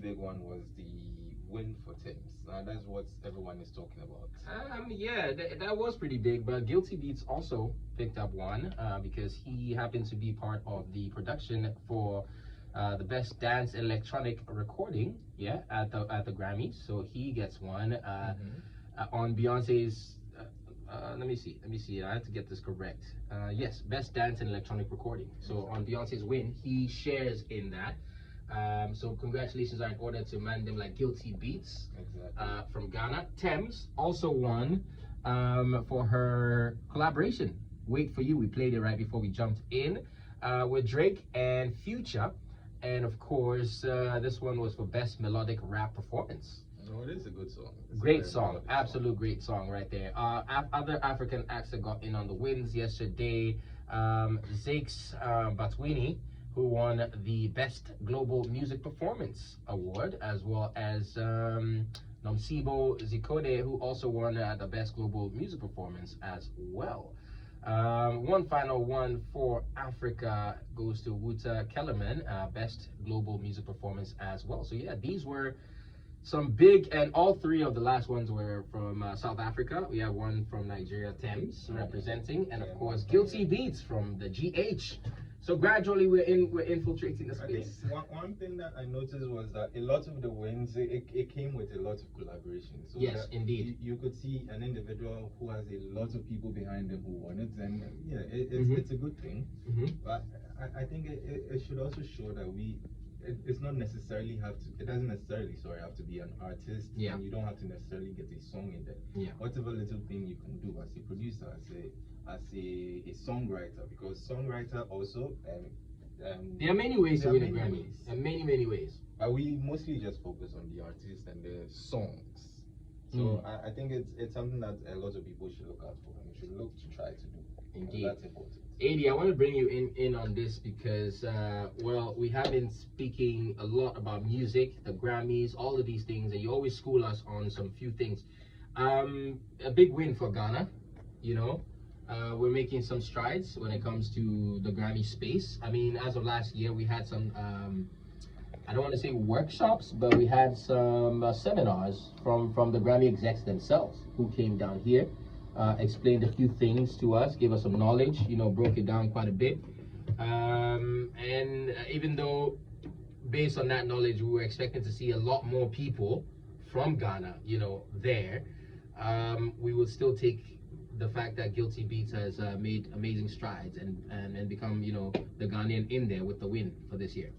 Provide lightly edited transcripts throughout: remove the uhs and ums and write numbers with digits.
big one was the win for Thames. That's what everyone is talking about. Yeah, that was pretty big, but Guilty Beats also picked up one because he happened to be part of the production for the best dance electronic recording, yeah, at the Grammys. So he gets one on Beyonce's. Let me see. I have to get this correct. Yes, best dance and electronic recording. So on Beyonce's win, he shares in that. So congratulations are in order to man them like Guilty Beats from Ghana. Thames also won for her collaboration. Wait for You. We played it right before we jumped in with Drake and Future. And of course, this one was for best melodic rap performance. Oh, it is a good song. Great song, absolute great song right there. Other African acts that got in on the wins yesterday. Zakes Batwini, who won the Best Global Music Performance Award, as well as Nomsibo Zikode, who also won the Best Global Music Performance as well. One final one for Africa goes to Wuta Kellerman, Best Global Music Performance as well. So yeah, these were some big, and all three of the last ones were from South Africa. We have one from Nigeria, Thames, representing, and of course Guilty Beats from the GH. So gradually we're infiltrating the space. I think one thing that I noticed was that a lot of the wins, it came with a lot of collaboration. So yes, indeed. You could see an individual who has a lot of people behind them who won it, and yeah, it's a good thing. But I think it should also show that it doesn't necessarily have to be an artist, and you don't have to necessarily get a song in there. Whatever little thing you can do as a producer, as a songwriter, because songwriter also there are many ways to win a Grammy. There are many ways. But we mostly just focus on the artist and the songs. So I think it's something that a lot of people should look out for and should look to try to do. Indeed. That's important. AD, I want to bring you in on this because, well, we have been speaking a lot about music, the Grammys, all of these things, and you always school us on some few things. A big win for Ghana, you know. We're making some strides when it comes to the Grammy space. I mean, as of last year, we had some, I don't want to say workshops, but we had some seminars from the Grammy execs themselves who came down here. Explained a few things to us, gave us some knowledge, you know, broke it down quite a bit. And even though based on that knowledge, we were expecting to see a lot more people from Ghana, you know, there, we would still take the fact that Guilty Beats has made amazing strides and become, you know, the Ghanaian in there with the win for this year.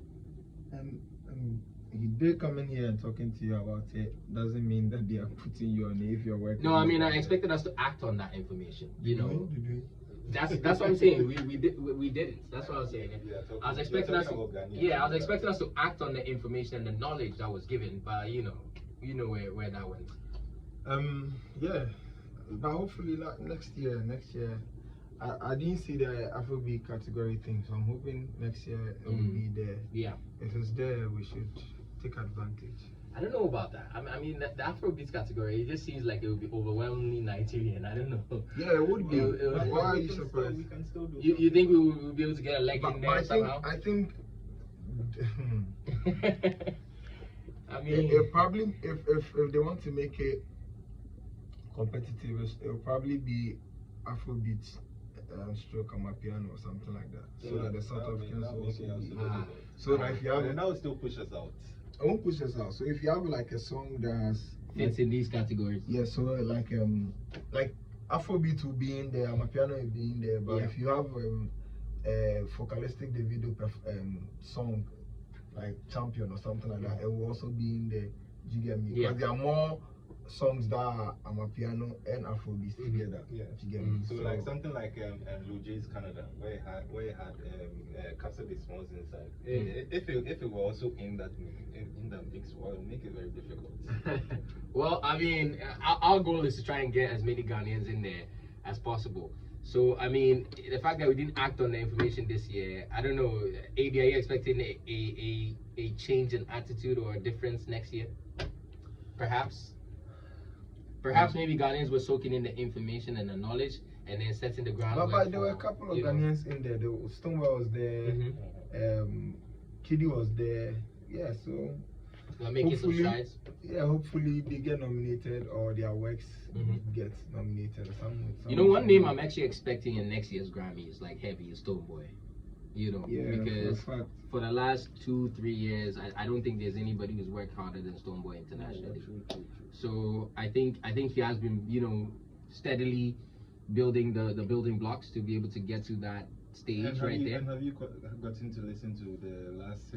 They coming here and talking to you about it doesn't mean that they are putting you on it if you're working. No, I mean, I expected us to act on that information. You know, that's what I'm saying. We didn't. That's what I was saying. I was expecting us to act on the information and the knowledge that was given. But you know where that went. Yeah, but hopefully next year. I didn't see the Afrobeat category thing, so I'm hoping next year it will be there. Yeah. If it's there, we should take advantage. I don't know about that. I mean, the Afrobeats category, it just seems like it would be overwhelmingly Nigerian. I don't know. Yeah, it would be. Why are you surprised? We can still do you think we will be able to get a leg in there somehow? I think. I mean, it probably if they want to make it competitive, it will probably be Afrobeats. Stroke on my piano or something like that, so that the South Africans will also be. So that if you have, and that will still push us out. It won't push us out. So if you have like a song that fits in these categories, yeah. So like Afrobeat will be in there, my piano will be in there. But if you have a focalistic Davido song like Champion or something like that, it will also be in there. Do you get me? Because there are more songs that are Amapiano and Afrobeat together. Yeah. You get me? So like something like Blue Jays Canada, where it had Casa de Swans inside. If it were also in that mix, well, it would make it very difficult. Well, I mean, our goal is to try and get as many Ghanaians in there as possible. So, I mean, the fact that we didn't act on the information this year, I don't know, AD, are you expecting a change in attitude or a difference next year? Perhaps maybe Ghanaians were soaking in the information and the knowledge and then setting the groundwork. But there were a couple of Ghanaians in there. Stonewall was there, Kiddy was there. Yeah, so making some strides. Yeah, hopefully they get nominated or their works get nominated. You know, one name I'm actually expecting in next year's Grammy is like heavy is Stonebwoy. You know, because for the last 2-3 years, I don't think there's anybody who's worked harder than Stonebwoy internationally. True. So I think he has been, you know, steadily building the building blocks to be able to get to that stage right there. And have you gotten to listen to the last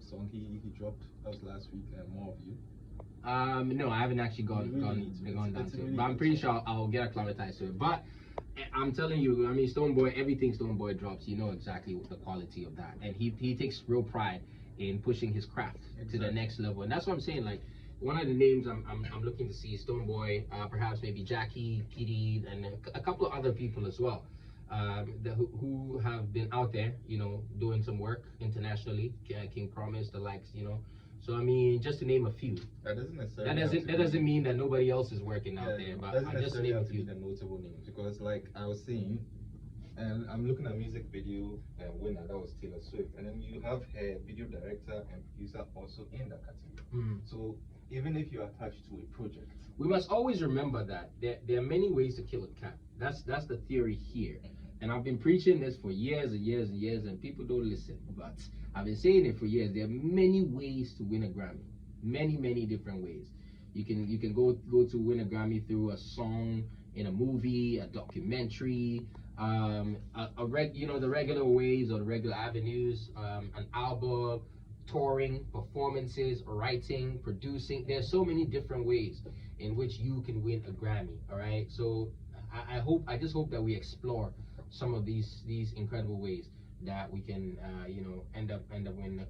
song he dropped? That was last week, More of You. No, I haven't actually gone down to it, but I'm pretty sure I'll get acclimatized to it. But I'm telling you, I mean, Stonebwoy, everything Stonebwoy drops, you know exactly what the quality of that, and he takes real pride in pushing his craft to the next level, and that's what I'm saying. Like, one of the names I'm looking to see is Stonebwoy, perhaps maybe Jackie, PD, and a couple of other people as well, who have been out there, you know, doing some work internationally. King Promise, the likes, you know. So I mean, just to name a few. That doesn't mean that nobody else is working out there, but I just name a few. The notable names, because like I was saying, and I'm looking at music video winner, that was Taylor Swift, and then you have her video director and producer also in that category. So even if you're attached to a project, we must always remember that there are many ways to kill a cat. That's the theory here. And I've been preaching this for years and years and years, and people don't listen. But I've been saying it for years. There are many ways to win a Grammy. Many different ways. You can go to win a Grammy through a song in a movie, a documentary, you know, the regular ways or the regular avenues, an album, touring, performances, writing, producing. There's so many different ways in which you can win a Grammy. All right. So I just hope that we explore some of these incredible ways that we can you know, end up winning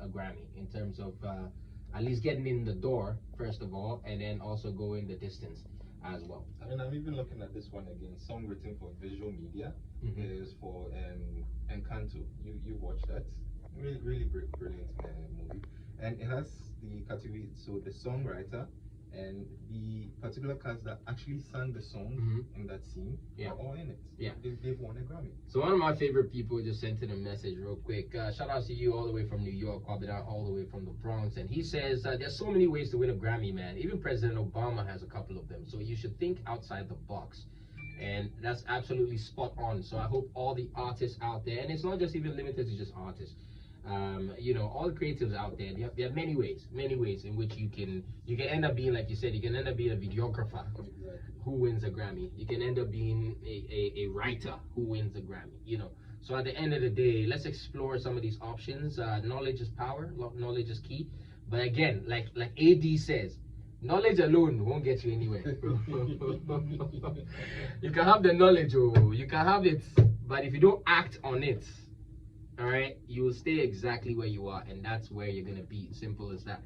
a Grammy, in terms of at least getting in the door first of all, and then also going the distance as well. I mean, I'm even looking at this one again. Song written for visual media is for Encanto. You watched that? Really brilliant movie, and it has the category. So the songwriter and the particular cast that actually sang the song in that scene are all in it. Yeah, they've won a Grammy. So one of my favorite people just sent in a message real quick. Shout out to you all the way from New York, Kwabena all the way from the Bronx, and he says there's so many ways to win a Grammy, man. Even President Obama has a couple of them. So you should think outside the box. And that's absolutely spot on. So I hope all the artists out there, and it's not just even limited to just artists, you know, all the creatives out there, there are many ways in which you can end up being, like you said, you can end up being a videographer who wins a Grammy. You can end up being a writer who wins a Grammy, you know. So at the end of the day, let's explore some of these options. Knowledge is power, knowledge is key. But again, like AD says, knowledge alone won't get you anywhere. You can have the knowledge, you can have it, but if you don't act on it, all right, you will stay exactly where you are, and that's where you're gonna be. Simple as that.